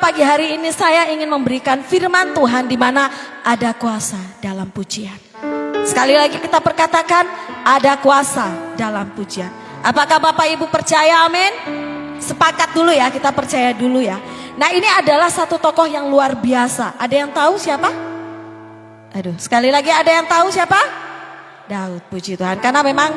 pagi hari ini saya ingin memberikan firman Tuhan di mana ada kuasa dalam pujian. Sekali lagi kita perkatakan ada kuasa dalam pujian. Apakah Bapak Ibu percaya? Amin. Sepakat dulu ya, kita percaya dulu ya. Nah, ini adalah satu tokoh yang luar biasa. Ada yang tahu siapa? Aduh, sekali lagi ada yang tahu siapa? Daud, puji Tuhan. Karena memang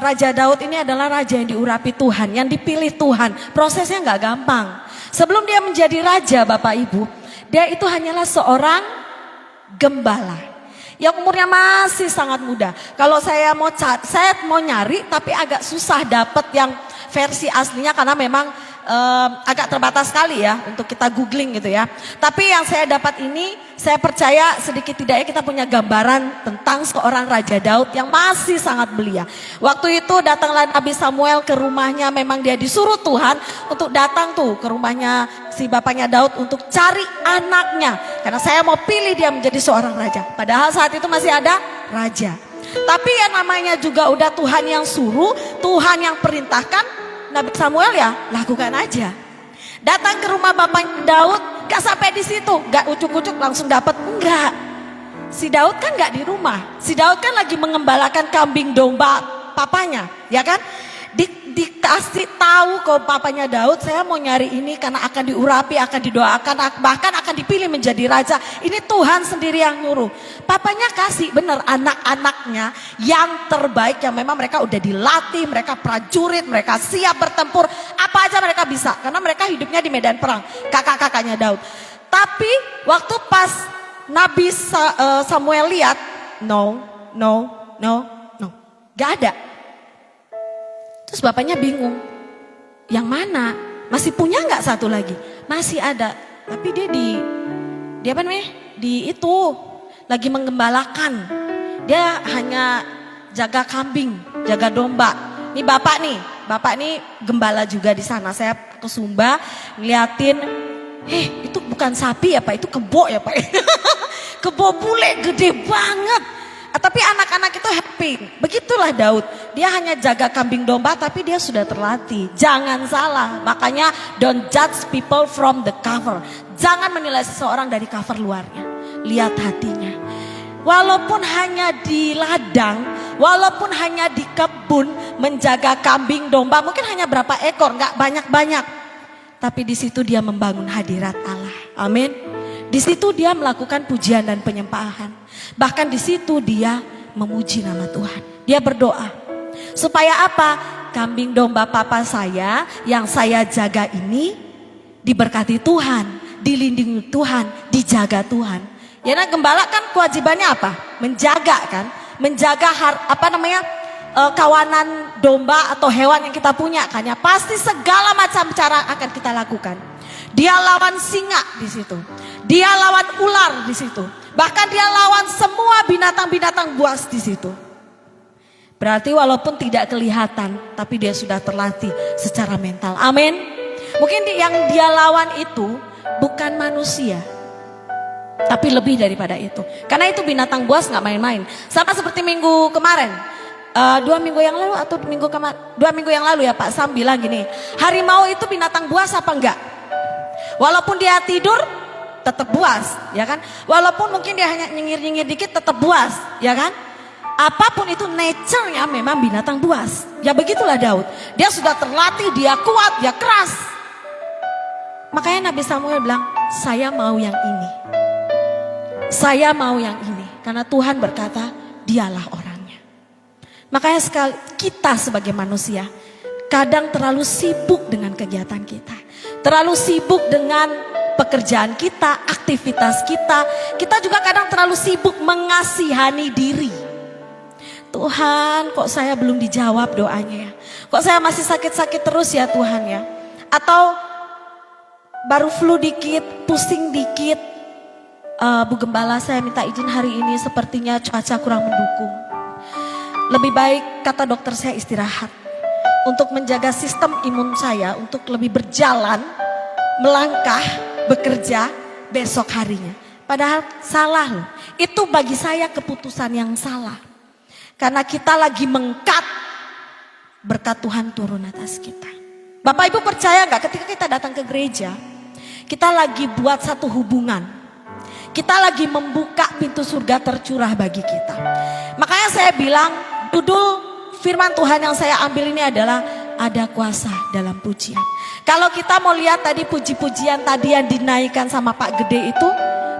Raja Daud ini adalah raja yang diurapi Tuhan, yang dipilih Tuhan. Prosesnya nggak gampang. Sebelum dia menjadi raja, Bapak Ibu, dia itu hanyalah seorang gembala yang umurnya masih sangat muda. Kalau saya mau nyari, tapi agak susah dapat yang versi aslinya karena memang agak terbatas sekali ya untuk kita googling gitu ya. Tapi yang saya dapat ini, saya percaya sedikit tidaknya kita punya gambaran tentang seorang Raja Daud yang masih sangat belia. Waktu itu datanglah Nabi Samuel ke rumahnya, memang dia disuruh Tuhan untuk datang tuh ke rumahnya si bapaknya Daud untuk cari anaknya. Karena saya mau pilih dia menjadi seorang raja. Padahal saat itu masih ada raja. Tapi yang namanya juga udah Tuhan yang suruh, Tuhan yang perintahkan, Nabi Samuel ya lakukan aja. Datang ke rumah bapaknya Daud, gak sampai di situ, gak ucuk-ucuk langsung dapat, enggak. Si Daud kan gak di rumah, si Daud kan lagi mengembalakan kambing domba papanya, ya kan? Dikasih tahu ke papanya Daud, saya mau nyari ini karena akan diurapi, akan didoakan, bahkan akan dipilih menjadi raja. Ini Tuhan sendiri yang nyuruh. Papanya kasih benar anak-anaknya yang terbaik, yang memang mereka udah dilatih, mereka prajurit, mereka siap bertempur, apa aja mereka bisa. Karena mereka hidupnya di medan perang, kakak-kakaknya Daud. Tapi waktu pas Nabi Samuel lihat, no, gak ada. Terus bapaknya bingung, yang mana? Masih punya nggak satu lagi? Masih ada, tapi dia apa namanya? Lagi menggembalakan. Dia hanya jaga kambing, jaga domba. Ini bapak nih gembala juga di sana. Saya ke Sumba ngeliatin, itu bukan sapi ya Pak, itu kebo ya Pak. Kebo bule gede banget. Tapi anak-anak itu happy. Begitulah Daud. Dia hanya jaga kambing domba tapi dia sudah terlatih. Jangan salah. Makanya don't judge people from the cover. Jangan menilai seseorang dari cover luarnya. Lihat hatinya. Walaupun hanya di ladang, walaupun hanya di kebun menjaga kambing domba, mungkin hanya berapa ekor, nggak banyak-banyak. Tapi di situ dia membangun hadirat Allah. Amin. Di situ dia melakukan pujian dan penyembahan. Bahkan di situ dia memuji nama Tuhan. Dia berdoa. Supaya apa? Kambing domba papa saya yang saya jaga ini diberkati Tuhan, dilindungi Tuhan, dijaga Tuhan. Ya, nah gembala kan kewajibannya apa? Menjaga kan? Menjaga kawanan domba atau hewan yang kita punya kan ya. Pasti segala macam cara akan kita lakukan. Dia lawan singa di situ. Dia lawan ular di situ. Bahkan dia lawan semua binatang-binatang buas di situ. Berarti walaupun tidak kelihatan, tapi dia sudah terlatih secara mental. Amin. Mungkin yang dia lawan itu bukan manusia, tapi lebih daripada itu. Karena itu binatang buas nggak main-main. Sama seperti minggu kemarin. 2 minggu yang lalu atau 2 minggu yang lalu ya Pak Sam bilang gini. Harimau itu binatang buas apa enggak? Walaupun dia tidur tetap buas, ya kan? Walaupun mungkin dia hanya nyengir-nyengir dikit tetap buas, ya kan? Apapun itu nature-nya memang binatang buas. Ya begitulah Daud. Dia sudah terlatih, dia kuat, dia keras. Makanya Nabi Samuel bilang, saya mau yang ini. Saya mau yang ini. Karena Tuhan berkata, dialah orangnya. Makanya kita sebagai manusia, kadang terlalu sibuk dengan kegiatan kita. Terlalu sibuk dengan pekerjaan kita, aktivitas kita. Kita juga kadang terlalu sibuk mengasihani diri. Tuhan, kok saya belum dijawab doanya ya? Kok saya masih sakit-sakit terus ya Tuhan ya? Atau baru flu dikit, pusing dikit. Bu Gembala, saya minta izin hari ini sepertinya cuaca kurang mendukung. Lebih baik kata dokter saya istirahat. Untuk menjaga sistem imun saya, untuk lebih berjalan, melangkah, bekerja besok harinya. Padahal salah loh. Itu bagi saya keputusan yang salah. Karena kita lagi mengkat berkat Tuhan turun atas kita. Bapak Ibu percaya gak ketika kita datang ke gereja, Kita lagi buat satu hubungan. Kita lagi membuka pintu surga tercurah bagi kita. Makanya saya bilang judul firman Tuhan yang saya ambil ini adalah ada kuasa dalam pujian. Kalau kita mau lihat tadi puji-pujian tadi yang dinaikkan sama Pak Gede itu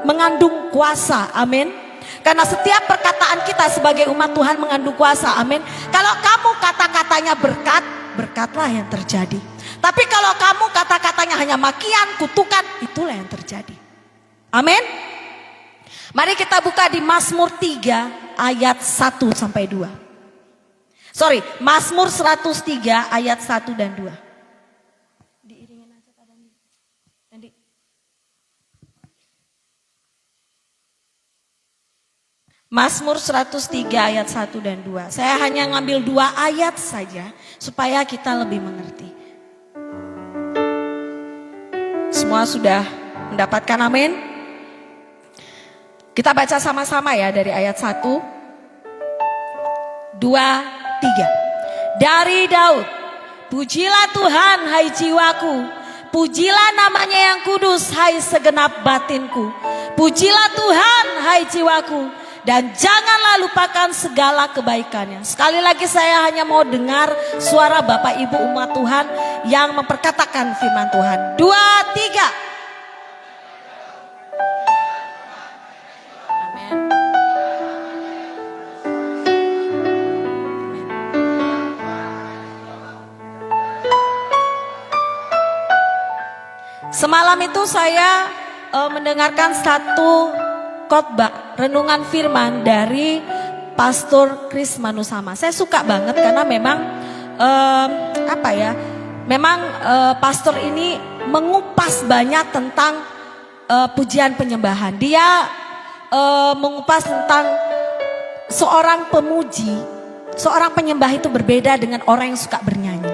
mengandung kuasa, amin. Karena setiap perkataan kita sebagai umat Tuhan mengandung kuasa, amin. Kalau kamu kata-katanya berkat, berkatlah yang terjadi. Tapi kalau kamu kata-katanya hanya makian, kutukan, itulah yang terjadi. Amin. Mari kita buka di Mazmur 3 ayat 1 sampai 2. Mazmur 103 ayat 1 dan 2. Diiringin aja Kak Dandi. Mazmur 103 ayat 1 dan 2. Saya hanya ngambil 2 ayat saja supaya kita lebih mengerti. Semua sudah mendapatkan amin? Kita baca sama-sama ya dari ayat 1, 2, 3. Dari Daud, pujilah Tuhan hai jiwaku, pujilah namanya yang kudus hai segenap batinku. Pujilah Tuhan hai jiwaku, dan janganlah lupakan segala kebaikannya. Sekali lagi saya hanya mau dengar suara Bapak Ibu umat Tuhan yang memperkatakan firman Tuhan. 2, 3. Semalam itu saya mendengarkan satu khotbah renungan firman dari Pastor Chris Manusama. Saya suka banget karena memang pastor ini mengupas banyak tentang pujian penyembahan. Dia mengupas tentang seorang pemuji, seorang penyembah itu berbeda dengan orang yang suka bernyanyi.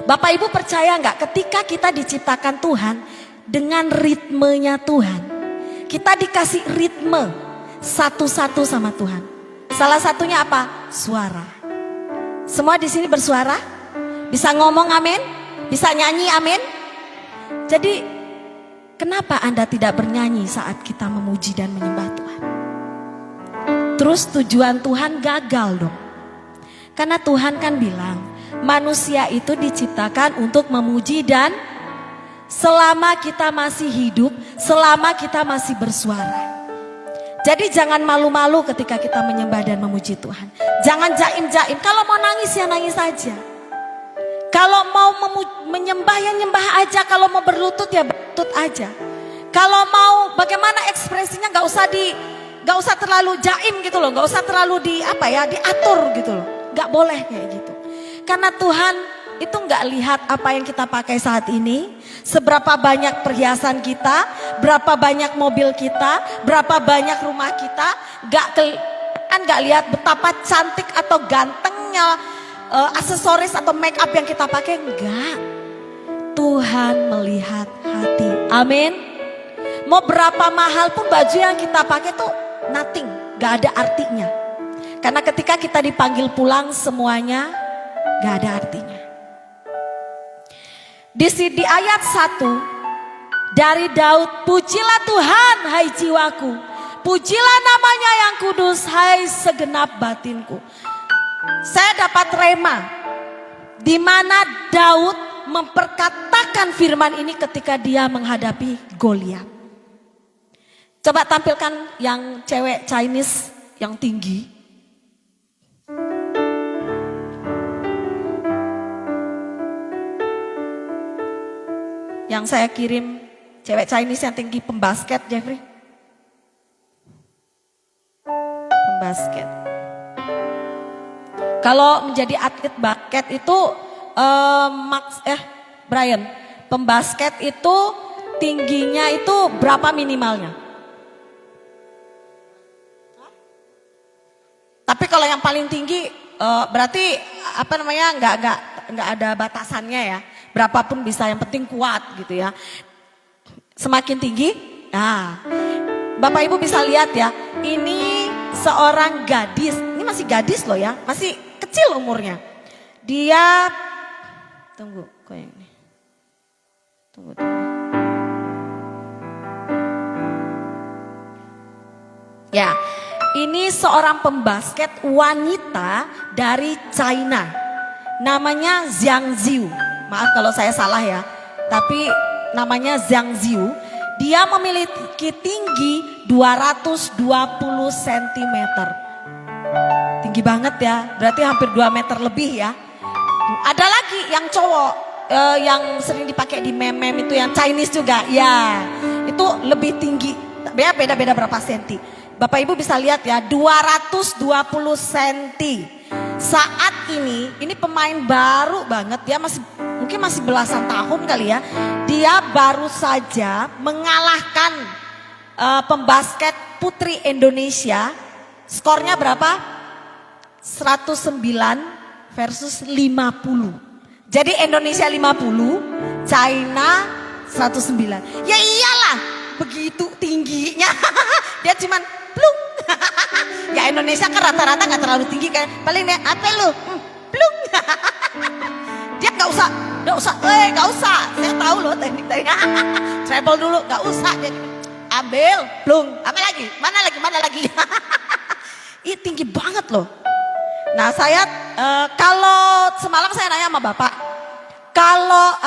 Bapak Ibu percaya nggak ketika kita diciptakan Tuhan dengan ritmenya Tuhan, kita dikasih ritme satu-satu sama Tuhan. Salah satunya apa? Suara. Semua di sini bersuara? Bisa ngomong amin? Bisa nyanyi amin? Jadi kenapa Anda tidak bernyanyi saat kita memuji dan menyembah Tuhan? Terus tujuan Tuhan gagal dong. Karena Tuhan kan bilang manusia itu diciptakan untuk memuji dan selama kita masih hidup, selama kita masih bersuara. Jadi jangan malu-malu ketika kita menyembah dan memuji Tuhan. Jangan jaim-jaim. Kalau mau nangis ya nangis saja. Kalau mau menyembah ya nyembah aja. Kalau mau berlutut ya berlutut aja. Kalau mau bagaimana ekspresinya nggak usah terlalu jaim gitu loh. Nggak usah terlalu diatur gitu loh. Nggak boleh kayak gitu. Karena Tuhan itu nggak lihat apa yang kita pakai saat ini, seberapa banyak perhiasan kita, berapa banyak mobil kita, berapa banyak rumah kita, nggak lihat betapa cantik atau gantengnya aksesoris atau make up yang kita pakai, enggak. Tuhan melihat hati, amin. Mau berapa mahal pun baju yang kita pakai tuh nothing, nggak ada artinya. Karena ketika kita dipanggil pulang semuanya gak ada artinya. Di ayat 1 dari Daud, pujilah Tuhan hai jiwaku, pujilah namanya yang kudus hai segenap batinku. Saya dapat rema di mana Daud memperkatakan firman ini ketika dia menghadapi Goliat. Coba tampilkan yang cewek Chinese yang tinggi. Yang saya kirim cewek Chinese yang tinggi pembasket, Jeffrey. Pembasket. Kalau menjadi atlet basket itu Brian, pembasket itu tingginya itu berapa minimalnya? Tapi kalau yang paling tinggi berarti nggak ada batasannya ya. Berapapun bisa, yang penting kuat gitu ya. Semakin tinggi, nah Bapak Ibu bisa lihat ya, ini seorang gadis, ini masih gadis loh ya, masih kecil umurnya. Dia, tunggu, kok yang ini, tunggu. Ya, ini seorang pembasket wanita dari China. Namanya Zhang Ziyu. Maaf kalau saya salah ya. Tapi namanya Zhang Ziyu. Dia memiliki tinggi 220 cm. Tinggi banget ya. Berarti hampir 2 meter lebih ya. Ada lagi yang cowok. Yang sering dipakai di meme-meme itu yang Chinese juga. Ya, itu lebih tinggi. Beda-beda berapa senti. Bapak Ibu bisa lihat ya, 220 cm. Saat ini pemain baru banget, dia mungkin masih belasan tahun kali ya. Dia baru saja mengalahkan pembasket putri Indonesia. Skornya berapa? 109 versus 50. Jadi Indonesia 50, China 109. Ya iyalah, begitu tingginya. Dia cuman plung. Ya Indonesia kan rata-rata gak terlalu tinggi kan. Paling dia apa lu? Plung. Dia gak usah. Gak usah. Saya tahu loh teknik tadi. Treble dulu, gak usah. Dia ambil, plung. Apa lagi? Mana lagi? Ih tinggi banget loh. Nah saya kalau semalam saya nanya sama Bapak. Kalau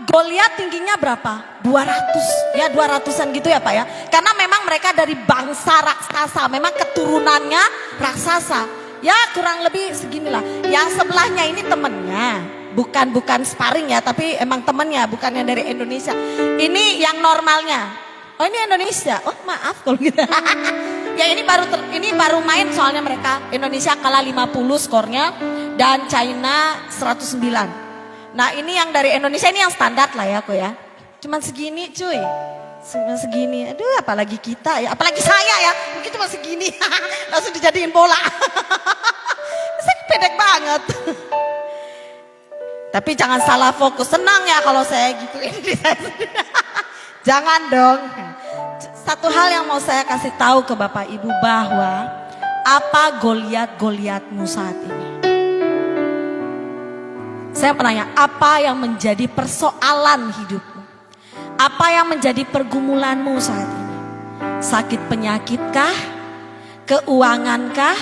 Goliat tingginya berapa? 200 ya 200-an gitu ya Pak ya. Karena memang mereka dari bangsa raksasa, memang keturunannya raksasa. Ya kurang lebih seginilah. Yang sebelahnya ini temennya, bukan sparring ya, tapi emang temennya, bukannya dari Indonesia. Ini yang normalnya. Oh ini Indonesia. Oh maaf kalau gitu. Ya ini baru main soalnya mereka. Indonesia kalah 50 skornya dan China 109. Nah ini yang dari Indonesia ini yang standar lah ya aku ya. Cuman segini cuy. Cuma segini. Aduh apalagi kita ya. Apalagi saya ya. Mungkin cuma segini. Langsung dijadiin bola. Saya pendek banget. Tapi jangan salah fokus. Senang ya kalau saya gitu. Jangan dong. Satu hal yang mau saya kasih tahu ke Bapak Ibu bahwa apa Goliat-Goliatmu saat ini? Saya penanya, apa yang menjadi persoalan hidupmu? Apa yang menjadi pergumulanmu saat ini? Sakit penyakitkah? Keuangankah?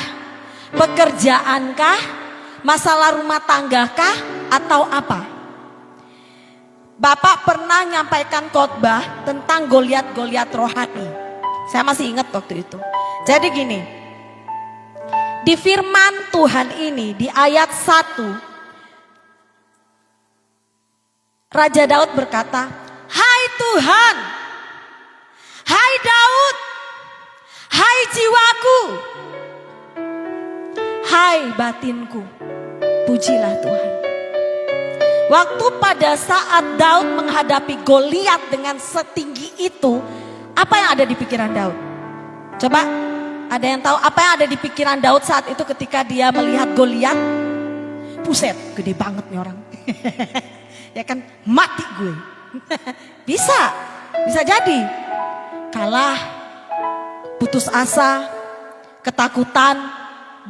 Pekerjaankah? Masalah rumah tanggakah? Atau apa? Bapak pernah nyampaikan khotbah tentang Goliat-Goliat rohani. Saya masih ingat waktu itu. Jadi gini, di firman Tuhan ini di ayat 1, Raja Daud berkata, "Hai Tuhan, hai Daud, hai jiwaku, hai batinku, pujilah Tuhan." Waktu pada saat Daud menghadapi Goliat dengan setinggi itu, apa yang ada di pikiran Daud? Coba, ada yang tahu apa yang ada di pikiran Daud saat itu ketika dia melihat Goliat? Buset, gede banget nih orang. Ya kan, mati gue. Bisa jadi. Kalah, putus asa, ketakutan,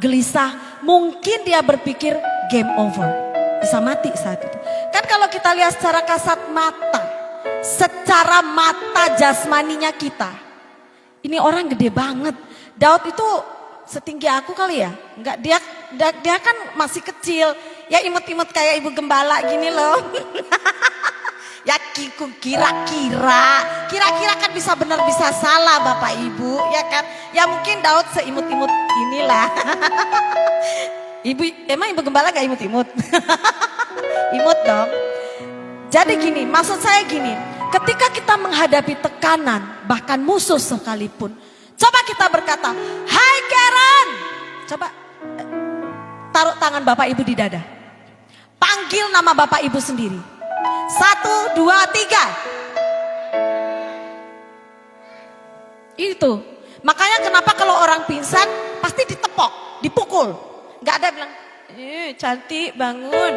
gelisah. Mungkin dia berpikir game over. Bisa mati saat itu. Kan kalau kita lihat secara kasat mata, secara mata jasmaninya kita, ini orang gede banget. Daud itu setinggi aku kali ya? Enggak, dia kan masih kecil. Ya imut-imut kayak ibu gembala gini loh. Ya kira-kira kan bisa benar bisa salah Bapak Ibu, ya kan? Ya mungkin Daud seimut-imut inilah. Emang ibu gembala gak imut-imut? Imut dong. Jadi gini, maksud saya gini, ketika kita menghadapi tekanan, bahkan musuh sekalipun, coba kita berkata, "Hai Karen." Coba taruh tangan Bapak Ibu di dada. Panggil nama Bapak Ibu sendiri. 1, 2, 3. Itu. Makanya kenapa kalau orang pingsan pasti ditepok, dipukul. Gak ada bilang, cantik bangun.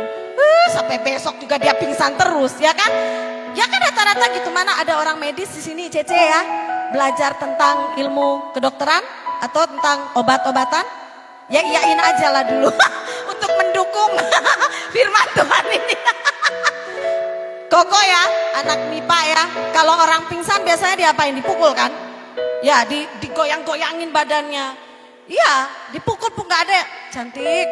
Sampai besok juga dia pingsan terus, ya kan? Ya kan rata-rata gitu. Mana ada orang medis di sini, Cece ya? Belajar tentang ilmu kedokteran atau tentang obat-obatan? Ya iyain aja lah dulu untuk mendukung firman Tuhan ini. Koko ya, anak MIPA ya. Kalau orang pingsan biasanya diapain? Dipukul kan? Ya digoyang-goyangin badannya. Iya, dipukul pun gak ada. Cantik,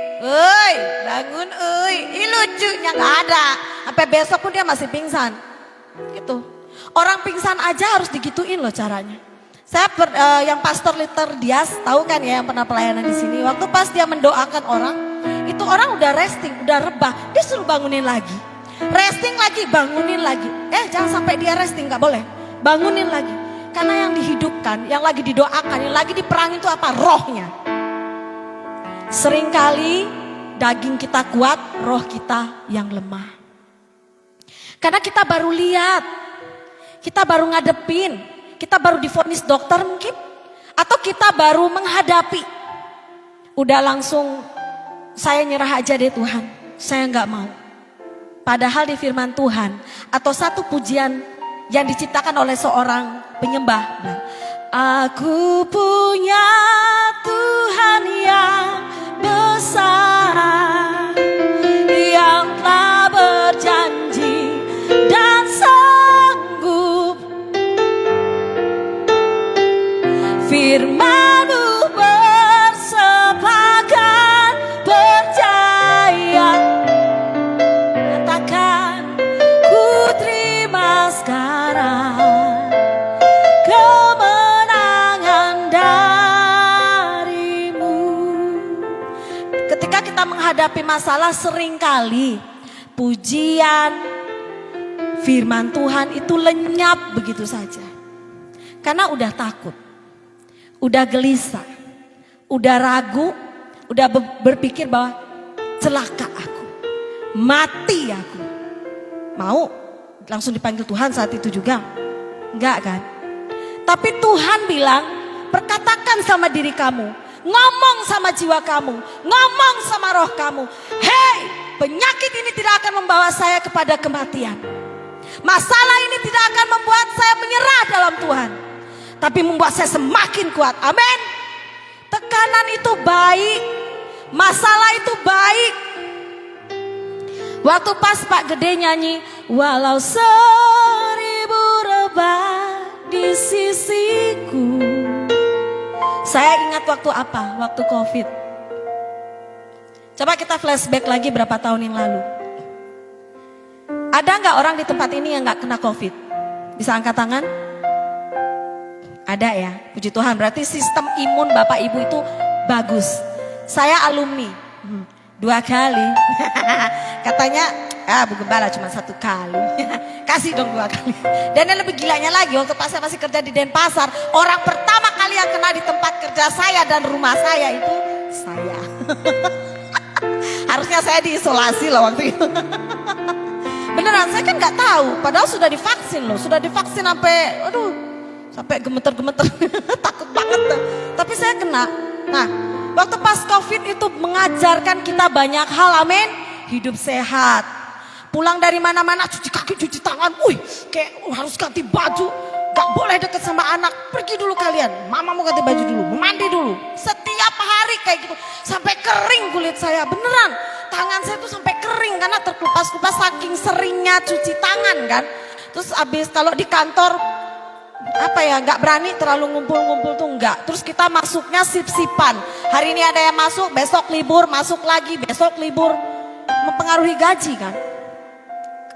bangun, Ih lucunya gak ada. Sampai besok pun dia masih pingsan. Gitu. Orang pingsan aja harus digituin loh caranya. Saya yang Pastor Liter Dias tahu kan ya yang pernah pelayanan di sini. Waktu pas dia mendoakan orang, itu orang udah resting, udah rebah, dia suruh bangunin lagi. Resting lagi, bangunin lagi. Jangan sampai dia resting, nggak boleh. Bangunin lagi. Karena yang dihidupkan, yang lagi didoakan, yang lagi diperangin itu apa? Rohnya. Seringkali daging kita kuat, roh kita yang lemah. Karena kita baru lihat, kita baru ngadepin, kita baru divonis dokter mungkin, atau kita baru menghadapi. Udah langsung saya nyerah aja deh Tuhan, saya nggak mau. Padahal di firman Tuhan atau satu pujian yang diciptakan oleh seorang penyembah, aku punya Tuhan yang besar, yang telah berjanji dan sanggup, firman-Mu bersepakat percaya, katakan ku terima sekarang kemenangan darimu. Ketika kita menghadapi masalah, seringkali pujian, firman Tuhan itu lenyap begitu saja. Karena udah takut, udah gelisah, udah ragu, udah berpikir bahwa celaka aku, mati aku. Mau langsung dipanggil Tuhan saat itu juga? Enggak kan? Tapi Tuhan bilang, perkatakan sama diri kamu, ngomong sama jiwa kamu, ngomong sama roh kamu. Hei, penyakit ini tidak akan membawa saya kepada kematian. Masalah ini tidak akan membuat saya menyerah dalam Tuhan, tapi membuat saya semakin kuat. Amin. Tekanan itu baik, masalah itu baik. Waktu pas Pak Gede nyanyi, walau 1000 rebah di sisiku. Saya ingat waktu apa? Waktu COVID. Coba kita flashback lagi berapa tahun yang lalu. Ada nggak orang di tempat ini yang nggak kena COVID? Bisa angkat tangan? Ada ya, puji Tuhan. Berarti sistem imun Bapak Ibu itu bagus. Saya alumni 2 kali. Katanya, Bu Gembala cuma 1 kali. Kasih dong 2 kali. Dan yang lebih gilanya lagi, waktu pas saya masih kerja di Denpasar, orang pertama kali yang kena di tempat kerja saya dan rumah saya itu saya. Harusnya saya diisolasi loh waktu itu. Beneran, saya kan nggak tahu. Padahal sudah divaksin loh, sudah divaksin sampai gemeter-gemeter, takut banget tuh. Tapi saya kena. Nah, waktu pas COVID itu mengajarkan kita banyak hal, amin. Hidup sehat, pulang dari mana-mana cuci kaki, cuci tangan. Kayak harus ganti baju, gak boleh deket sama anak. Pergi dulu kalian, mama mau ganti baju dulu, mandi dulu. Setiap hari kayak gitu, sampai kering kulit saya, beneran. Tangan saya tuh sampai kering karena terkelupas-kelupas saking seringnya cuci tangan kan. Terus abis kalau di kantor nggak berani terlalu ngumpul-ngumpul tuh enggak. Terus kita masuknya sip-sipan. Hari ini ada yang masuk, besok libur, masuk lagi, besok libur. Mempengaruhi gaji kan.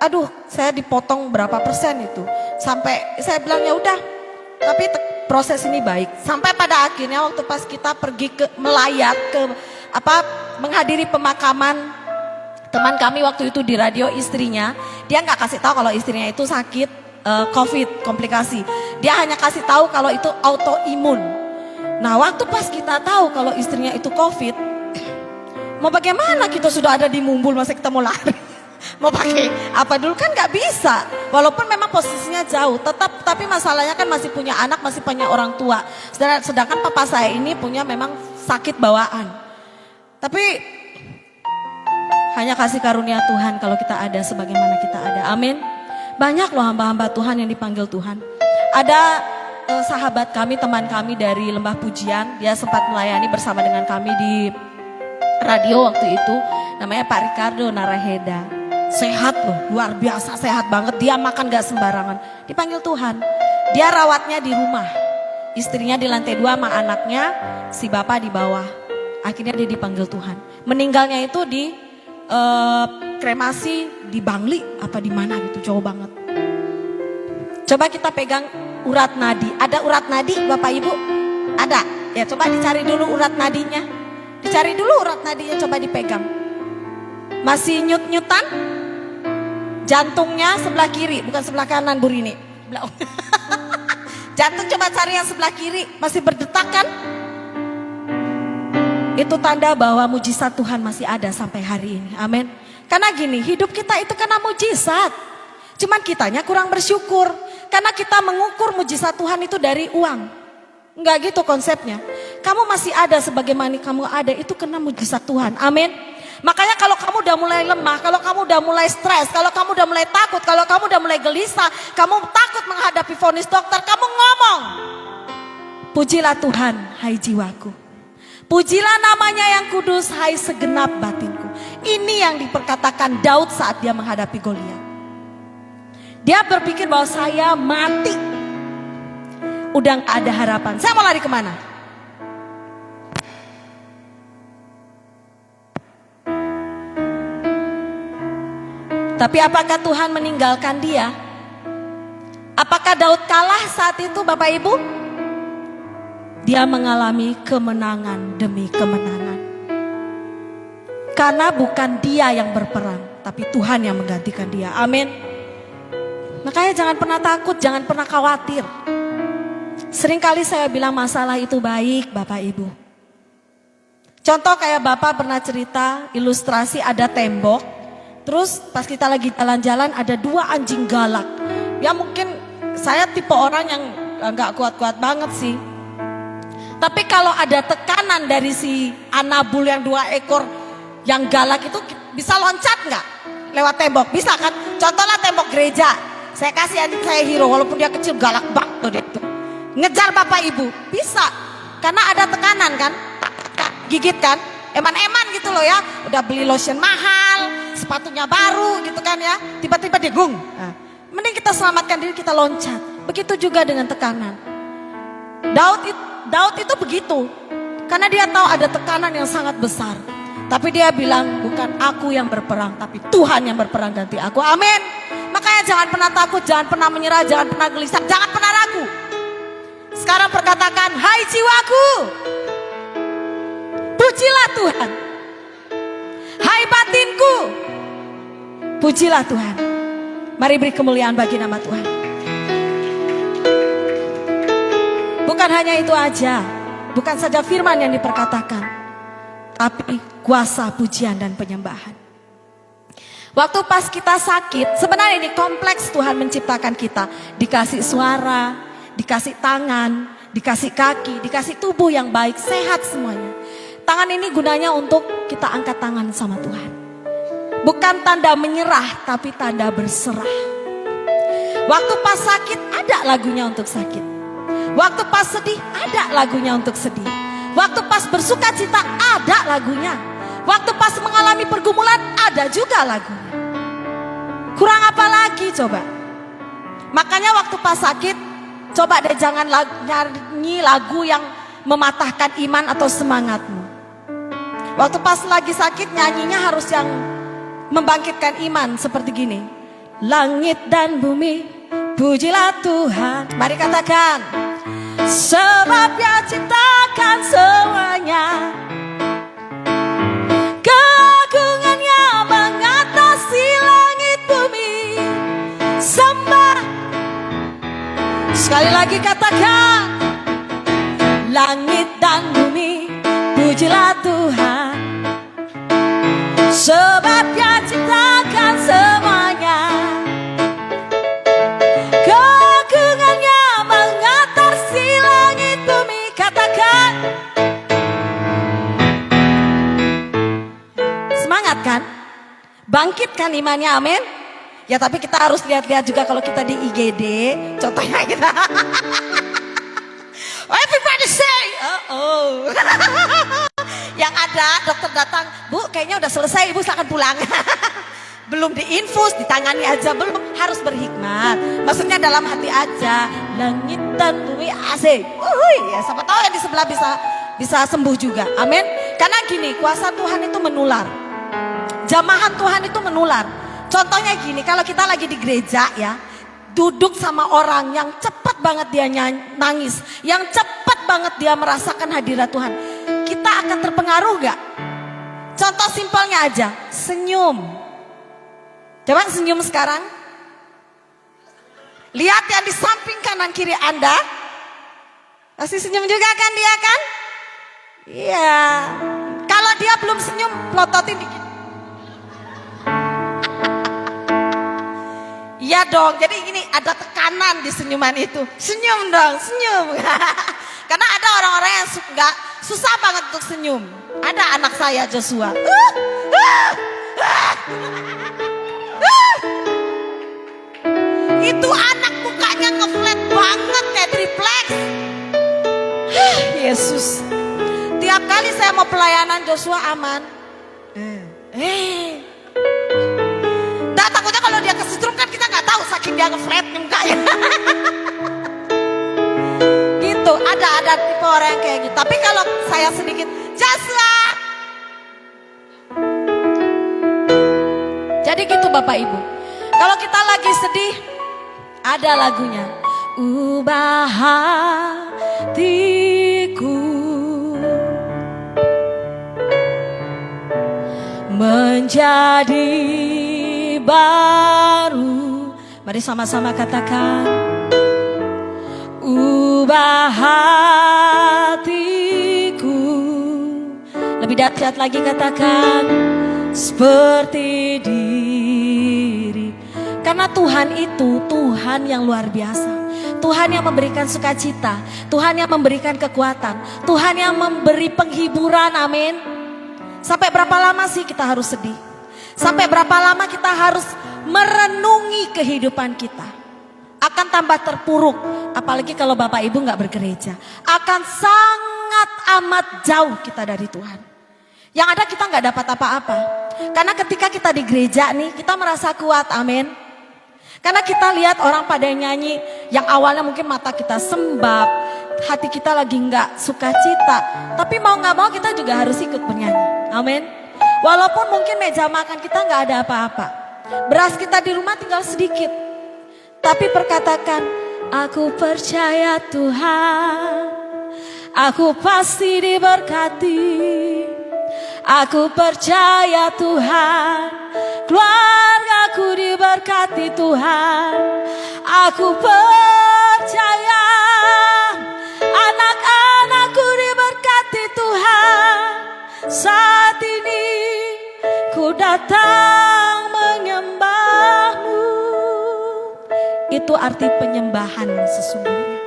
Aduh, saya dipotong berapa persen itu. Sampai saya bilang ya udah, tapi proses ini baik. Sampai pada akhirnya waktu pas kita pergi ke melayat ke menghadiri pemakaman teman kami waktu itu di radio, istrinya, dia nggak kasih tahu kalau istrinya itu sakit COVID, komplikasi. Dia hanya kasih tahu kalau itu autoimun. Nah, waktu pas kita tahu kalau istrinya itu COVID, mau bagaimana, kita sudah ada di Mumbul, masa kita mau lari? Mau pakai apa dulu kan nggak bisa. Walaupun memang posisinya jauh, tapi masalahnya kan masih punya anak, masih punya orang tua. Sedangkan papa saya ini punya memang sakit bawaan. Tapi hanya kasih karunia Tuhan kalau kita ada sebagaimana kita ada. Amin. Banyak loh hamba-hamba Tuhan yang dipanggil Tuhan. Ada sahabat kami, teman kami dari Lembah Pujian. Dia sempat melayani bersama dengan kami di radio waktu itu. Namanya Pak Ricardo Naraheda. Sehat loh, luar biasa sehat banget. Dia makan gak sembarangan. Dipanggil Tuhan. Dia rawatnya di rumah. Istrinya di lantai 2 sama anaknya, si bapak di bawah. Akhirnya dia dipanggil Tuhan. Meninggalnya itu di kremasi di Bangli apa di mana gitu, jauh banget. Coba kita pegang urat nadi. Ada urat nadi Bapak Ibu? Ada. Ya coba dicari dulu urat nadinya. Dicari dulu urat nadinya, coba dipegang. Masih nyut-nyutan? Jantungnya sebelah kiri, bukan sebelah kanan Bu Rini. Jantung coba cari yang sebelah kiri, masih berdetak kan? Itu tanda bahwa mujizat Tuhan masih ada sampai hari ini. Amin. Karena gini, hidup kita itu karena mujizat. Cuman kitanya kurang bersyukur. Karena kita mengukur mujizat Tuhan itu dari uang. Enggak gitu konsepnya. Kamu masih ada sebagaimana kamu ada itu karena mujizat Tuhan. Amin. Makanya kalau kamu udah mulai lemah, kalau kamu udah mulai stres, kalau kamu udah mulai takut, kalau kamu udah mulai gelisah, kamu takut menghadapi vonis dokter, kamu ngomong. Pujilah Tuhan, hai jiwaku. Pujilah namanya yang kudus, hai segenap batinku. Ini yang diperkatakan Daud saat dia menghadapi Goliat. Dia berpikir bahwa saya mati. Udah gak ada harapan. Saya mau lari kemana? Tapi apakah Tuhan meninggalkan dia? Apakah Daud kalah saat itu Bapak Ibu? Dia mengalami kemenangan demi kemenangan. Karena bukan dia yang berperang, tapi Tuhan yang menggantikan dia. Amin. Makanya jangan pernah takut, jangan pernah khawatir. Seringkali saya bilang masalah itu baik Bapak Ibu. Contoh kayak Bapak pernah cerita ilustrasi ada tembok. Terus pas kita lagi jalan-jalan ada 2 anjing galak. Ya mungkin saya tipe orang yang gak kuat-kuat banget sih. Tapi kalau ada tekanan dari si Anabul yang 2 ekor yang galak itu bisa loncat gak? Lewat tembok, bisa kan? Contohnya tembok gereja. Saya kasih adik saya Hero, walaupun dia kecil galak banget dia itu. Ngejar Bapak Ibu, bisa. Karena ada tekanan kan, gigit kan. Eman-eman gitu loh ya, udah beli lotion mahal, sepatunya baru gitu kan ya. Tiba-tiba dia gung. Nah, mending kita selamatkan diri, kita loncat. Begitu juga dengan tekanan. Daud itu begitu. Karena dia tahu ada tekanan yang sangat besar. Tapi dia bilang, bukan aku yang berperang, tapi Tuhan yang berperang ganti aku. Amin. Makanya jangan pernah takut, jangan pernah menyerah, jangan pernah gelisah, jangan pernah ragu. Sekarang perkatakan, hai jiwaku, pujilah Tuhan. Hai batinku, pujilah Tuhan. Mari beri kemuliaan bagi nama Tuhan. Bukan hanya itu aja, bukan saja firman yang diperkatakan, tapi kuasa pujian dan penyembahan. Waktu pas kita sakit, sebenarnya ini kompleks Tuhan menciptakan kita. Dikasih suara, dikasih tangan, dikasih kaki, dikasih tubuh yang baik, sehat semuanya. Tangan ini gunanya untuk kita angkat tangan sama Tuhan. Bukan tanda menyerah, tapi tanda berserah. Waktu pas sakit, ada lagunya untuk sakit. Waktu pas sedih, ada lagunya untuk sedih. Waktu pas bersuka cita, ada lagunya. Waktu pas mengalami pergumulan, ada juga lagunya. Kurang apa lagi coba? Makanya waktu pas sakit, coba deh jangan nyanyi lagu yang mematahkan iman atau semangatmu. Waktu pas lagi sakit, nyanyinya harus yang membangkitkan iman seperti gini. Langit dan bumi, pujilah Tuhan. Mari katakan, sebab Dia ciptakan semuanya. Keagungannya mengatasi langit bumi. Sembah. Sekali lagi katakan, langit dan bumi, pujilah Tuhan. Sebab Dia ciptakan semuanya. Keagungannya mengatasi langit bumi. Katakan. Semangat kan? Bangkitkan imannya, amin. Ya tapi kita harus lihat-lihat juga kalau kita di IGD. Contohnya kita. Everybody say, oh. Yang ada dokter datang, Bu kayaknya udah selesai, Ibu silakan pulang. belum diinfus, ditangani aja belum, harus berhikmat. Maksudnya dalam hati aja. Langit dan bumi asik. Ya siapa tahu yang di sebelah bisa sembuh juga. Amin. Karena gini, kuasa Tuhan itu menular. Jamahan Tuhan itu menular. Contohnya gini, kalau kita lagi di gereja ya, duduk sama orang yang cepat banget dia nangis, yang cepat banget dia merasakan hadirat Tuhan, kita akan terpengaruh gak? Contoh simpelnya aja, senyum. Coba senyum sekarang. Lihat yang di samping kanan kiri Anda. Masih senyum juga kan dia kan? Iya. Kalau dia belum senyum, pelototin dikit. Iya dong, jadi gini, ada tekanan di senyuman itu. Senyum dong, senyum. Karena ada orang-orang yang susah banget untuk senyum. Ada anak saya Joshua. Itu anak mukanya ngeflat banget kayak triplex. Yesus. Tiap kali saya mau pelayanan Joshua aman. Takutnya kalau dia kesetrum kan kita nggak tahu saking dia ngeflat mukanya. Gitu, ada tipe orang yang kayak gitu. Tapi kalau saya sedikit Joshua. Jadi gitu Bapak Ibu. Kalau kita lagi sedih, ada lagunya. Ubah hatiku menjadi baru. Mari sama-sama katakan. Ubah hatiku. Lebih dahsyat lagi katakan. Seperti diri. Karena Tuhan itu Tuhan yang luar biasa. Tuhan yang memberikan sukacita. Tuhan yang memberikan kekuatan. Tuhan yang memberi penghiburan, amin. Sampai berapa lama sih kita harus sedih? Sampai berapa lama kita harus merenungi kehidupan kita? Akan tambah terpuruk. Apalagi kalau Bapak Ibu gak bergereja. Akan sangat amat jauh kita dari Tuhan. Yang ada kita gak dapat apa-apa. Karena ketika kita di gereja nih, kita merasa kuat, amin. Karena kita lihat orang pada nyanyi, yang awalnya mungkin mata kita sembab, hati kita lagi gak sukacita. Tapi mau gak mau kita juga harus ikut bernyanyi, amin. Walaupun mungkin meja makan kita gak ada apa-apa. Beras kita di rumah tinggal sedikit. Tapi perkatakan, aku percaya Tuhan, aku pasti diberkati. Aku percaya Tuhan, keluargaku diberkati Tuhan. Aku percaya anak-anakku diberkati Tuhan. Saat ini ku datang menyembahmu. Itu arti penyembahan sesungguhnya.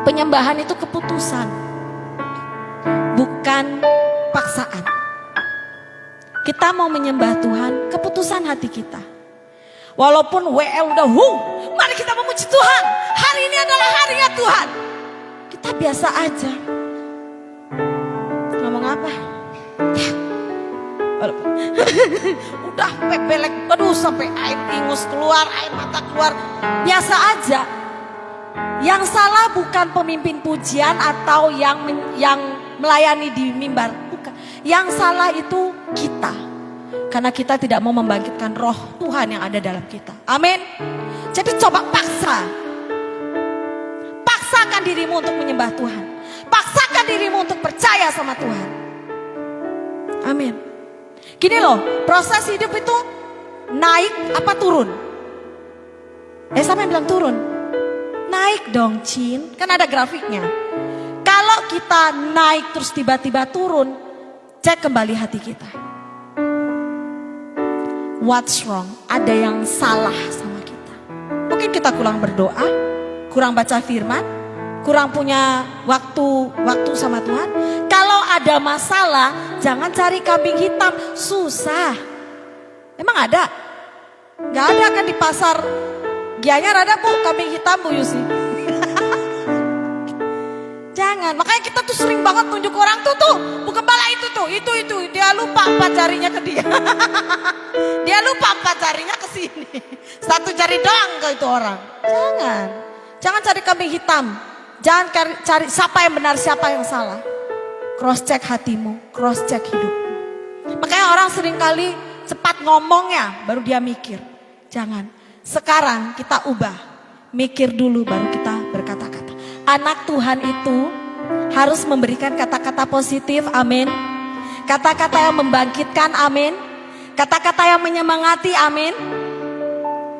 Penyembahan itu keputusan, bukan paksaan. Kita mau menyembah Tuhan, keputusan hati kita. Walaupun WL udah mari kita memuji Tuhan. Hari ini adalah harinya Tuhan. Kita biasa aja. Ngomong apa? Udah belek, aduh sampai air ingus keluar, air mata keluar. Biasa aja. Yang salah bukan pemimpin pujian atau yang melayani di mimbar. Bukan. Yang salah itu kita. Karena kita tidak mau membangkitkan roh Tuhan yang ada dalam kita. Amin. Jadi coba paksakan dirimu untuk menyembah Tuhan. Paksakan dirimu untuk percaya sama Tuhan. Amin. Gini loh, proses hidup itu naik apa turun? Siapa yang bilang turun? Naik dong Cin, kan ada grafiknya. Kalau kita naik terus tiba-tiba turun, cek kembali hati kita. What's wrong? Ada yang salah sama kita. Mungkin kita kurang berdoa, kurang baca firman, kurang punya waktu sama Tuhan. Kalau ada masalah, jangan cari kambing hitam, susah. Emang ada? Gak ada kan di pasar. Gianyar ada Bu kambing hitam Bu Yusi. Jangan. Jangan, makanya kita tuh sering banget tunjuk orang tuh gembala itu tuh, itu. Dia lupa 4 jarinya ke dia. Dia lupa 4 jarinya ke sini. 1 jari doang ke itu orang. Jangan cari kambing hitam. Jangan cari siapa yang benar, siapa yang salah. Cross check hatimu, cross check hidupmu. Makanya orang seringkali cepat ngomongnya, baru dia mikir. Jangan, sekarang kita ubah. Mikir dulu baru kita berkata-kata. Anak Tuhan itu harus memberikan kata-kata positif, amin. Kata-kata yang membangkitkan, amin. Kata-kata yang menyemangati, amin.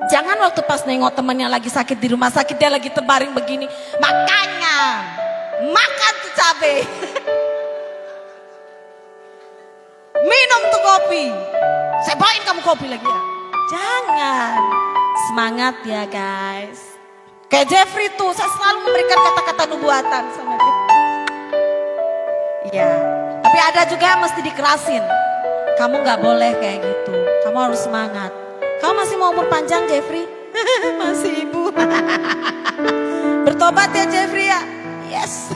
Jangan waktu pas nengok temannya lagi sakit di rumah sakit, dia lagi terbaring begini. Makanya, makan tuh cabai. Minum tuh kopi. Saya bawain kamu kopi lagi ya. Jangan. Semangat ya guys. Kayak Jeffrey tuh, saya selalu memberikan kata-kata nubuatan sama dia. Iya. Tapi ada juga yang mesti dikerasin. Kamu gak boleh kayak gitu. Kamu harus semangat. Kamu masih mau umur panjang Jeffrey? Masih ibu. Bertobat ya Jeffrey ya. Yes.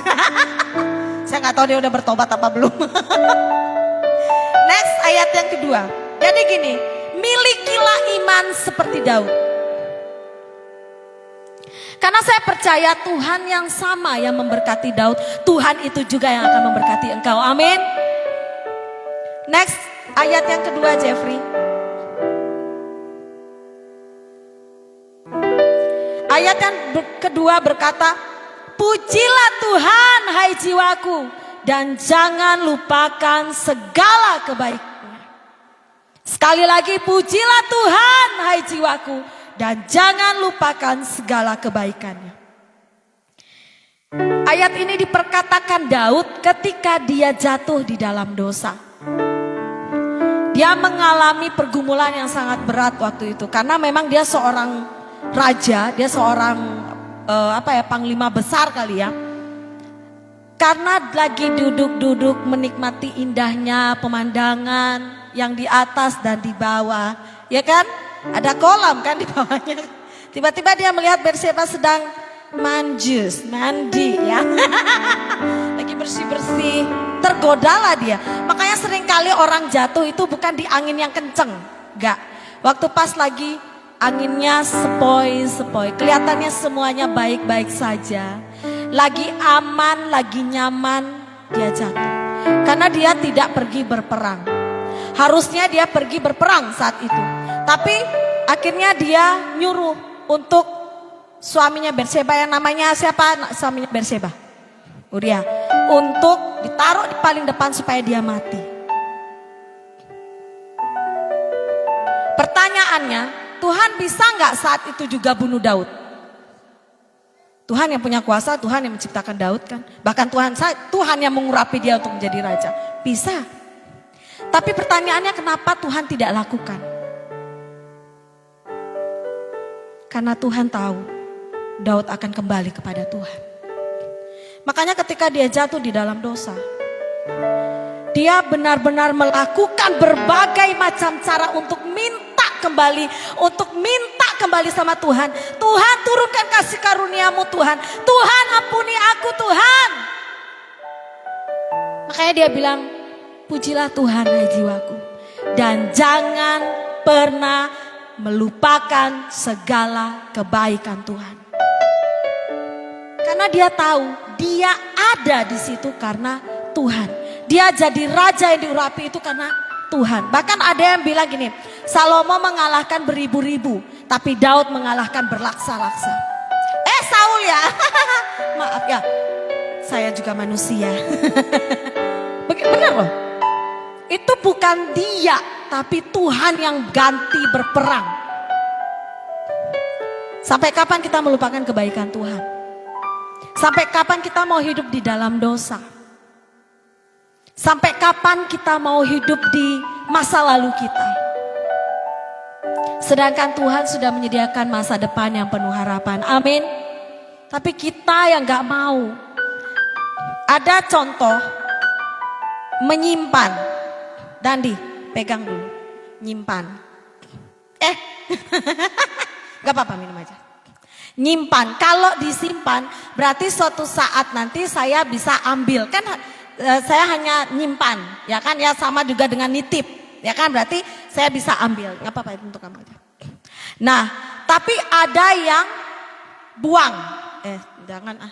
Saya gak tahu dia udah bertobat apa belum. Next ayat yang kedua. Jadi gini, milikilah iman seperti Daud. Karena saya percaya Tuhan yang sama yang memberkati Daud, Tuhan itu juga yang akan memberkati engkau. Amin. Next ayat yang kedua Jeffrey. Ayat yang kedua berkata, pujilah Tuhan hai jiwaku, dan jangan lupakan segala kebaikan. Sekali lagi, pujilah Tuhan hai jiwaku, dan jangan lupakan segala kebaikannya. Ayat ini diperkatakan Daud ketika dia jatuh di dalam dosa. Dia mengalami pergumulan yang sangat berat waktu itu, karena memang dia seorang raja, dia seorang panglima besar kali ya. Karena lagi duduk-duduk menikmati indahnya pemandangan yang di atas dan di bawah, ya kan? Ada kolam kan di bawahnya. Tiba-tiba dia melihat Bathsheba sedang mandi ya. Lagi bersih-bersih, tergodalah dia. Makanya seringkali orang jatuh itu bukan di angin yang kenceng, enggak. Waktu pas lagi anginnya sepoi-sepoi, kelihatannya semuanya baik-baik saja. Lagi aman, lagi nyaman, dia jatuh. Karena dia tidak pergi berperang. Harusnya dia pergi berperang saat itu. Tapi akhirnya dia nyuruh untuk suaminya Bathsheba, yang namanya siapa suaminya Bathsheba? Uria. Untuk ditaruh di paling depan supaya dia mati. Pertanyaannya, Tuhan bisa nggak saat itu juga bunuh Daud? Tuhan yang punya kuasa, Tuhan yang menciptakan Daud kan. Bahkan Tuhan yang mengurapi dia untuk menjadi raja. Bisa. Tapi pertanyaannya, kenapa Tuhan tidak lakukan? Karena Tuhan tahu Daud akan kembali kepada Tuhan. Makanya ketika dia jatuh di dalam dosa, dia benar-benar melakukan berbagai macam cara untuk minta kembali sama Tuhan. Tuhan, turunkan kasih karuniamu Tuhan. Tuhan, ampuni aku Tuhan. Makanya dia bilang, pujilah Tuhan hai jiwaku, dan jangan pernah melupakan segala kebaikan Tuhan. Karena dia tahu dia ada di situ karena Tuhan. Dia jadi raja yang diurapi itu karena Tuhan. Bahkan ada yang bilang gini, Salomo mengalahkan beribu-ribu, tapi Daud mengalahkan berlaksa-laksa. Saul ya. Maaf ya, saya juga manusia. Benar loh. Itu bukan dia, tapi Tuhan yang ganti berperang. Sampai kapan kita melupakan kebaikan Tuhan? Sampai kapan kita mau hidup di dalam dosa? Sampai kapan kita mau hidup di masa lalu kita? Sedangkan Tuhan sudah menyediakan masa depan yang penuh harapan. Amin. Tapi kita yang gak mau. Ada contoh menyimpan. Dandi, pegang dulu. Nyimpan. Gak apa-apa, minum aja. Nyimpan. Kalau disimpan berarti suatu saat nanti saya bisa ambil. Kan saya hanya nyimpan, ya kan, ya sama juga dengan nitip, ya kan, berarti saya bisa ambil. Nggak apa-apa, itu untuk kamu aja. Nah, tapi ada yang buang. Jangan ah.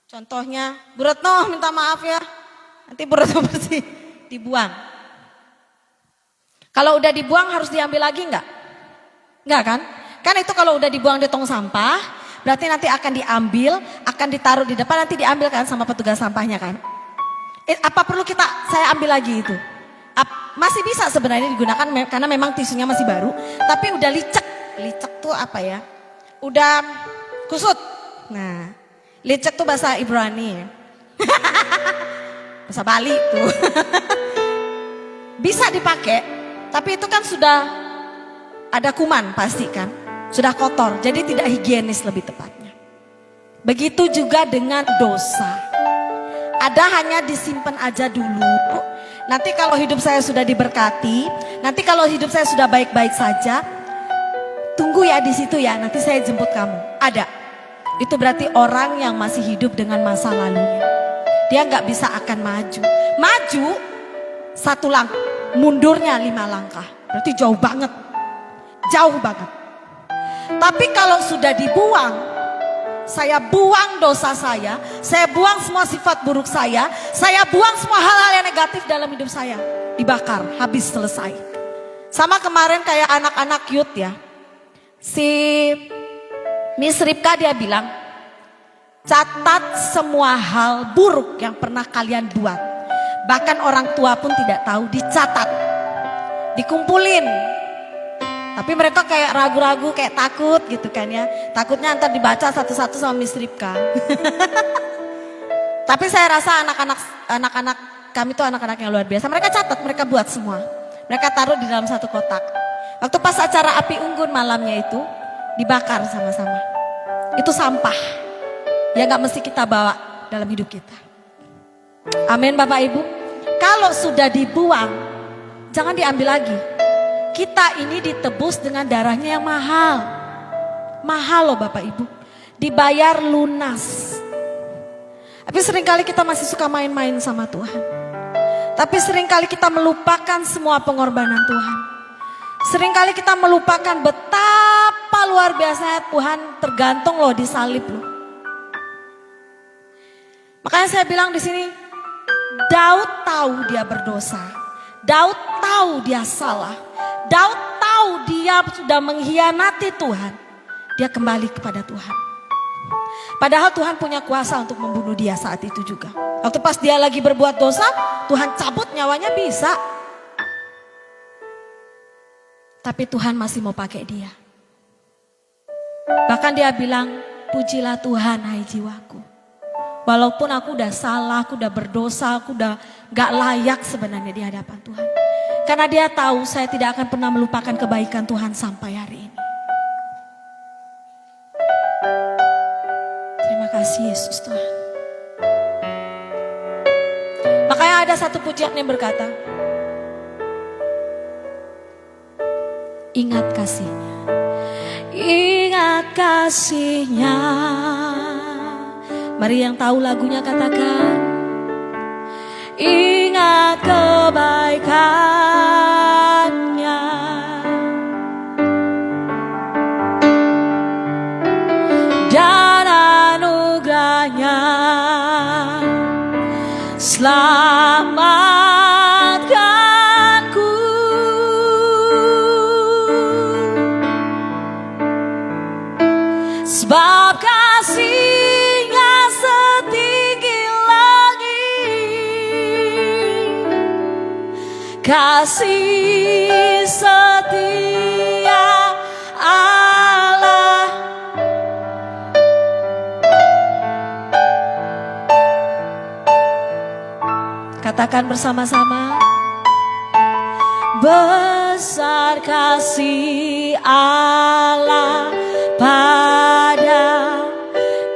Contohnya, Bu Retno minta maaf ya. Nanti Bu Retno bersih, dibuang. Kalau udah dibuang harus diambil lagi enggak? Enggak kan? Kan itu kalau udah dibuang di tong sampah, berarti nanti akan diambil, akan ditaruh di depan, nanti diambil kan sama petugas sampahnya kan? Apa perlu saya ambil lagi itu? Masih bisa sebenarnya digunakan karena memang tisunya masih baru, tapi udah licek. Licek tuh apa ya? Udah kusut. Nah, licek tuh bahasa Ibrani. Bahasa Bali tuh. Bisa dipakai, tapi itu kan sudah ada kuman pasti kan? Sudah kotor, jadi tidak higienis lebih tepatnya. Begitu juga dengan dosa. Ada hanya disimpan aja dulu. Nanti kalau hidup saya sudah diberkati, nanti kalau hidup saya sudah baik-baik saja, tunggu ya di situ ya, nanti saya jemput kamu. Ada. Itu berarti orang yang masih hidup dengan masa lalunya. Dia nggak bisa akan maju. Maju 1 langkah, mundurnya 5 langkah. Berarti jauh banget. Jauh banget. Tapi kalau sudah dibuang, saya buang dosa saya buang semua sifat buruk saya buang semua hal-hal yang negatif dalam hidup saya. Dibakar, habis, selesai. Sama kemarin kayak anak-anak youth ya. Si Miss Ripka dia bilang, catat semua hal buruk yang pernah kalian buat. Bahkan orang tua pun tidak tahu, dicatat. Dikumpulin. Tapi mereka kayak ragu-ragu, kayak takut gitu kan ya. Takutnya ntar dibaca satu-satu sama Miss Ripka. Tapi saya rasa anak-anak kami itu anak-anak yang luar biasa. Mereka catat, mereka buat semua. Mereka taruh di dalam satu kotak. Waktu pas acara api unggun malamnya itu, dibakar sama-sama. Itu sampah. Ya gak mesti kita bawa dalam hidup kita. Amin Bapak Ibu. Kalau sudah dibuang, jangan diambil lagi. Kita ini ditebus dengan darahnya yang mahal. Mahal loh Bapak Ibu. Dibayar lunas. Tapi seringkali kita masih suka main-main sama Tuhan. Tapi seringkali kita melupakan semua pengorbanan Tuhan. Seringkali kita melupakan betapa luar biasanya Tuhan tergantung loh di salib loh. Makanya saya bilang di sini, Daud tahu dia berdosa. Daud tahu dia salah. Daud tahu dia sudah mengkhianati Tuhan. Dia kembali kepada Tuhan. Padahal Tuhan punya kuasa untuk membunuh dia saat itu juga. Waktu pas dia lagi berbuat dosa, Tuhan cabut nyawanya bisa. Tapi Tuhan masih mau pakai dia. Bahkan dia bilang, pujilah Tuhan hai jiwaku. Walaupun aku udah salah, aku udah berdosa, aku udah gak layak sebenarnya di hadapan Tuhan. Karena dia tahu saya tidak akan pernah melupakan kebaikan Tuhan sampai hari ini. Terima kasih Yesus Tuhan. Makanya ada satu pujian yang berkata, ingat kasihnya, ingat kasihnya. Mari yang tahu lagunya katakan, ingat kebaikannya, dan anugerahnya, selamatkanku. Sebab kasihnya setinggi langit, kasih setia Allah. Katakan bersama-sama, besar kasih Allah pada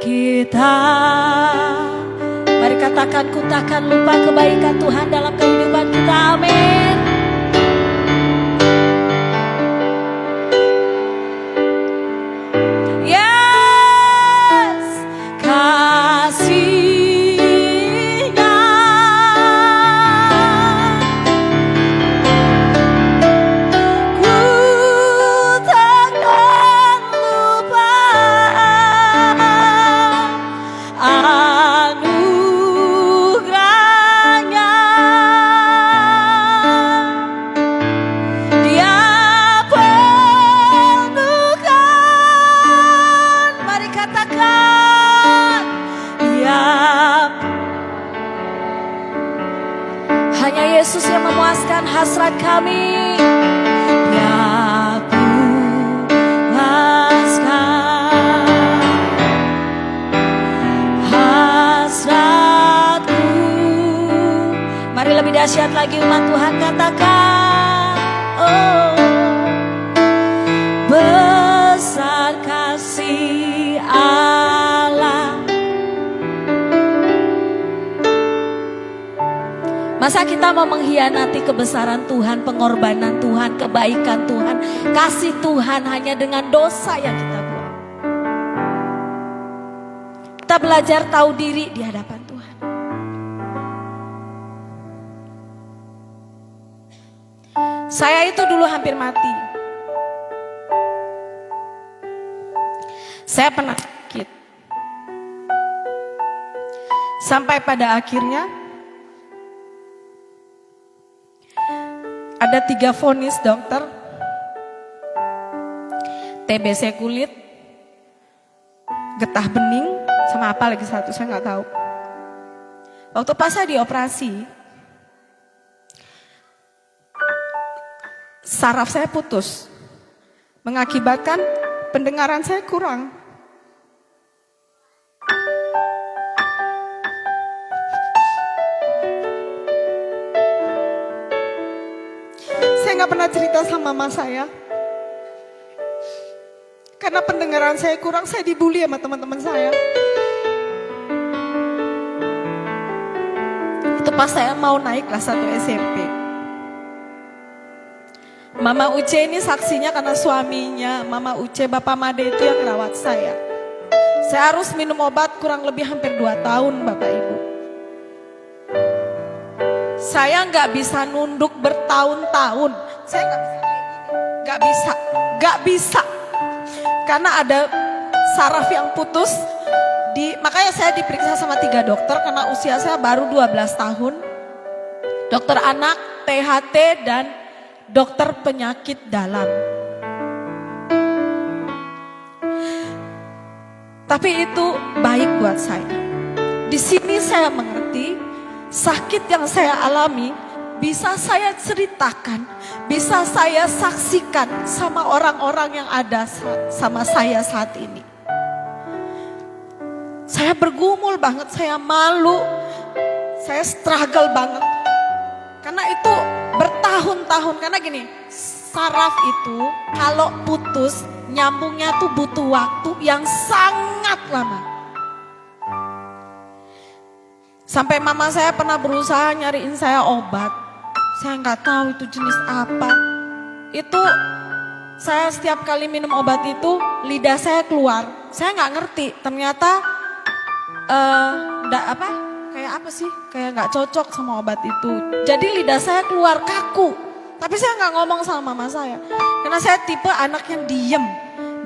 kita. Mari katakan, ku takkan lupa kebaikan Tuhan dalam kehidupan kita. Amin. Ya, katakan, ya. Hanya Yesus yang memuaskan hasrat kami. Ya puaskan hasratku. Mari lebih dahsyat lagi umat Tuhan katakan, oh, besar kasih Allah. Masa kita mau mengkhianati kebesaran Tuhan, pengorbanan Tuhan, kebaikan Tuhan, kasih Tuhan hanya dengan dosa yang kita buat? Kita belajar tahu diri di hadapan Tuhan. Saya itu dulu hampir mati. Saya pernah sakit. Sampai pada akhirnya ada 3 vonis dokter, TBC kulit, getah bening, sama apa lagi satu saya nggak tahu. Waktu pas saya dioperasi, saraf saya putus, mengakibatkan pendengaran saya kurang. Saya nggak pernah cerita sama mama saya. Karena pendengaran saya kurang, saya dibully sama teman-teman saya. Itu pas saya mau naik kelas 1 SMP. Mama Uce ini saksinya karena suaminya, Mama Uce, Bapak Made itu yang merawat saya. Saya harus minum obat kurang lebih hampir 2 tahun Bapak Ibu. Saya nggak bisa nunduk bertahun-tahun. Saya nggak bisa. Karena ada saraf yang putus. Makanya saya diperiksa sama 3 dokter karena usia saya baru 12 tahun. Dokter anak, THT, dan dokter penyakit dalam. Tapi itu baik buat saya. Di sini saya mengerti sakit yang saya alami bisa saya ceritakan, bisa saya saksikan sama orang-orang yang ada sama saya saat ini. Saya bergumul banget, saya malu, saya struggle banget. Karena itu bertahun-tahun, karena gini, saraf itu kalau putus nyambungnya tuh butuh waktu yang sangat lama. Sampai mama saya pernah berusaha nyariin saya obat. Saya nggak tahu itu jenis apa. Itu saya setiap kali minum obat itu lidah saya keluar. Saya nggak ngerti. Ternyata kayak apa sih? Kayak nggak cocok sama obat itu. Jadi lidah saya keluar kaku. Tapi saya nggak ngomong sama mama saya. Karena saya tipe anak yang diem.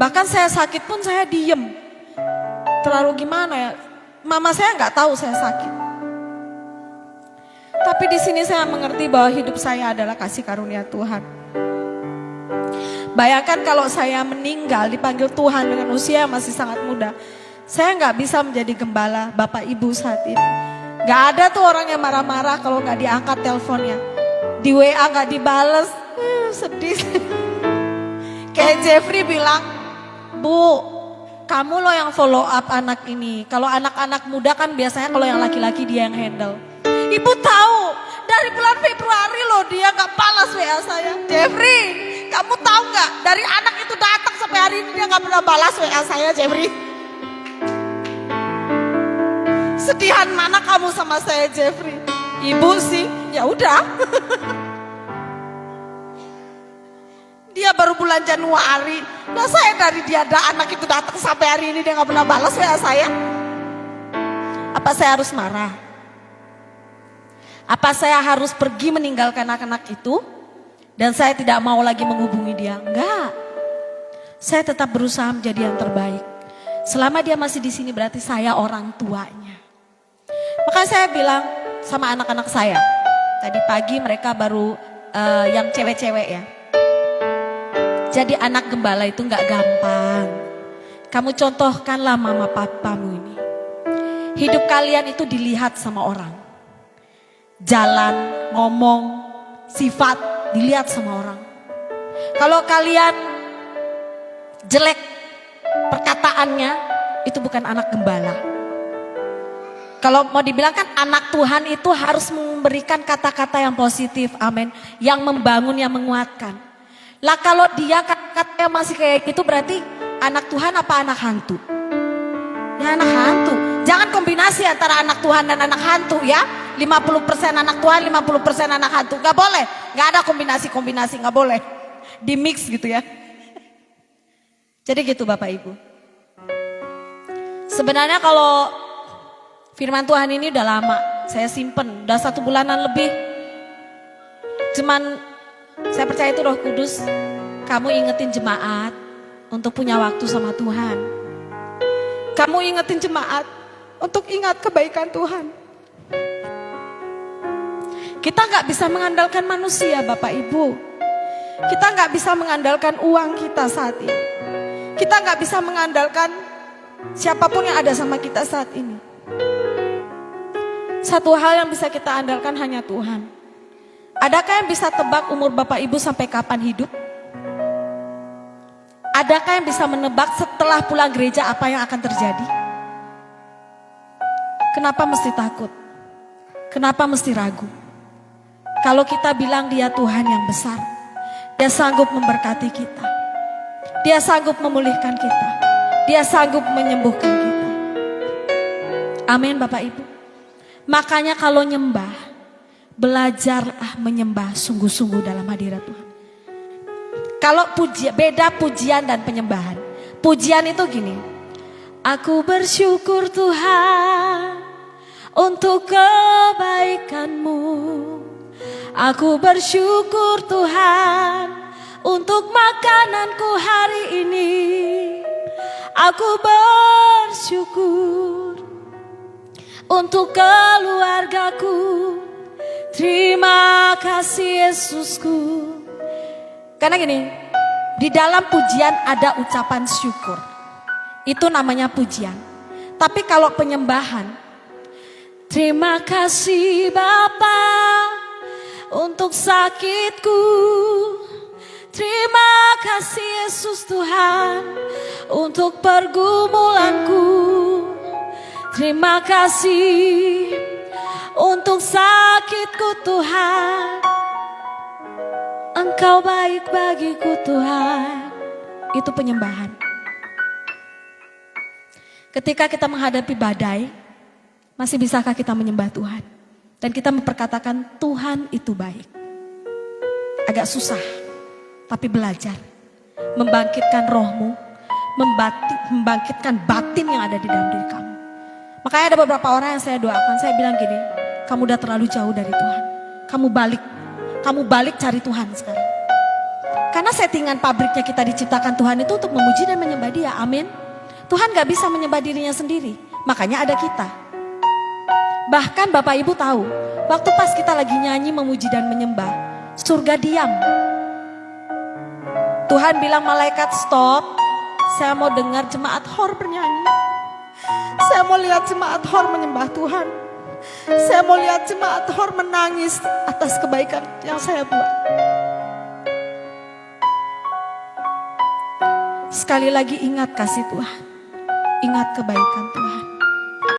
Bahkan saya sakit pun saya diem. Terlalu gimana ya? Mama saya nggak tahu saya sakit. Tapi di sini saya mengerti bahwa hidup saya adalah kasih karunia Tuhan. Bayangkan kalau saya meninggal dipanggil Tuhan dengan usia yang masih sangat muda. Saya nggak bisa menjadi gembala Bapak Ibu saat ini. Nggak ada tuh orang yang marah-marah kalau nggak diangkat teleponnya. Di WA nggak dibales, sedih. Kayak Jeffrey bilang, Bu, kamu loh yang follow up anak ini. Kalau anak-anak muda kan biasanya kalau yang laki-laki dia yang handle. Ibu tahu dari bulan Februari loh dia gak balas WA saya. Jeffrey, kamu tahu gak dari anak itu datang sampai hari ini dia gak pernah balas WA saya, Jeffrey. Sedihan mana kamu sama saya, Jeffrey? Ibu sih, ya udah. Dia baru bulan Januari. Nah saya dari dia ada anak itu datang sampai hari ini dia gak pernah balas WA saya. Apa saya harus marah? Apa saya harus pergi meninggalkan anak-anak itu dan saya tidak mau lagi menghubungi dia? Enggak. Saya tetap berusaha menjadi yang terbaik. Selama dia masih di sini berarti saya orang tuanya. Maka saya bilang sama anak-anak saya. Tadi pagi mereka baru yang cewek-cewek ya. Jadi anak gembala itu enggak gampang. Kamu contohkanlah mama papamu ini. Hidup kalian itu dilihat sama orang. Jalan, ngomong, sifat dilihat sama orang. Kalau kalian jelek perkataannya, itu bukan anak gembala. Kalau mau dibilang kan anak Tuhan itu harus memberikan kata-kata yang positif, amin. Yang membangun, yang menguatkan. Lah kalau dia kata-katanya masih kayak gitu berarti anak Tuhan apa anak hantu? Ya anak hantu. Jangan kombinasi antara anak Tuhan dan anak hantu ya. 50% anak Tuhan, 50% anak hantu. Gak boleh. Gak ada kombinasi-kombinasi, gak boleh. Di mix gitu ya. Jadi gitu Bapak Ibu. Sebenarnya kalau firman Tuhan ini udah lama. Saya simpen, udah 1 bulanan lebih. Cuman saya percaya itu Roh Kudus. Kamu ingetin jemaat untuk punya waktu sama Tuhan. Kamu ingetin jemaat untuk ingat kebaikan Tuhan. Kita gak bisa mengandalkan manusia Bapak Ibu. Kita gak bisa mengandalkan uang kita saat ini. Kita gak bisa mengandalkan siapapun yang ada sama kita saat ini. Satu hal yang bisa kita andalkan hanya Tuhan. Adakah yang bisa tebak umur Bapak Ibu sampai kapan hidup? Adakah yang bisa menebak setelah pulang gereja apa yang akan terjadi? Kenapa mesti takut? Kenapa mesti ragu? Kalau kita bilang Dia Tuhan yang besar, Dia sanggup memberkati kita. Dia sanggup memulihkan kita. Dia sanggup menyembuhkan kita. Amin Bapak Ibu. Makanya kalau nyembah, belajarlah menyembah sungguh-sungguh dalam hadirat Tuhan. Kalau beda pujian dan penyembahan. Pujian itu gini. Aku bersyukur Tuhan untuk kebaikan-Mu. Aku bersyukur Tuhan untuk makananku hari ini. Aku bersyukur untuk keluargaku. Terima kasih Yesusku. Karena gini, di dalam pujian ada ucapan syukur. Itu namanya pujian. Tapi kalau penyembahan, terima kasih Bapa untuk sakitku. Terima kasih Yesus Tuhan untuk pergumulanku. Terima kasih untuk sakitku Tuhan. Engkau baik bagiku Tuhan. Itu penyembahan. Ketika kita menghadapi badai, masih bisakah kita menyembah Tuhan? Dan kita memperkatakan Tuhan itu baik. Agak susah, tapi belajar. Membangkitkan rohmu, membangkitkan batin yang ada di dalam diri kamu. Makanya ada beberapa orang yang saya doakan, saya bilang gini, kamu udah terlalu jauh dari Tuhan. Kamu balik cari Tuhan sekarang. Karena settingan pabriknya kita diciptakan Tuhan itu untuk memuji dan menyembah Dia, amin. Tuhan gak bisa menyembah dirinya sendiri, makanya ada kita. Bahkan Bapak Ibu tahu, waktu pas kita lagi nyanyi memuji dan menyembah, surga diam. Tuhan bilang malaikat stop, saya mau dengar jemaat hor bernyanyi. Saya mau lihat jemaat hor menyembah Tuhan. Saya mau lihat jemaat hor menangis atas kebaikan yang saya buat. Sekali lagi ingat kasih Tuhan. Ingat kebaikan Tuhan.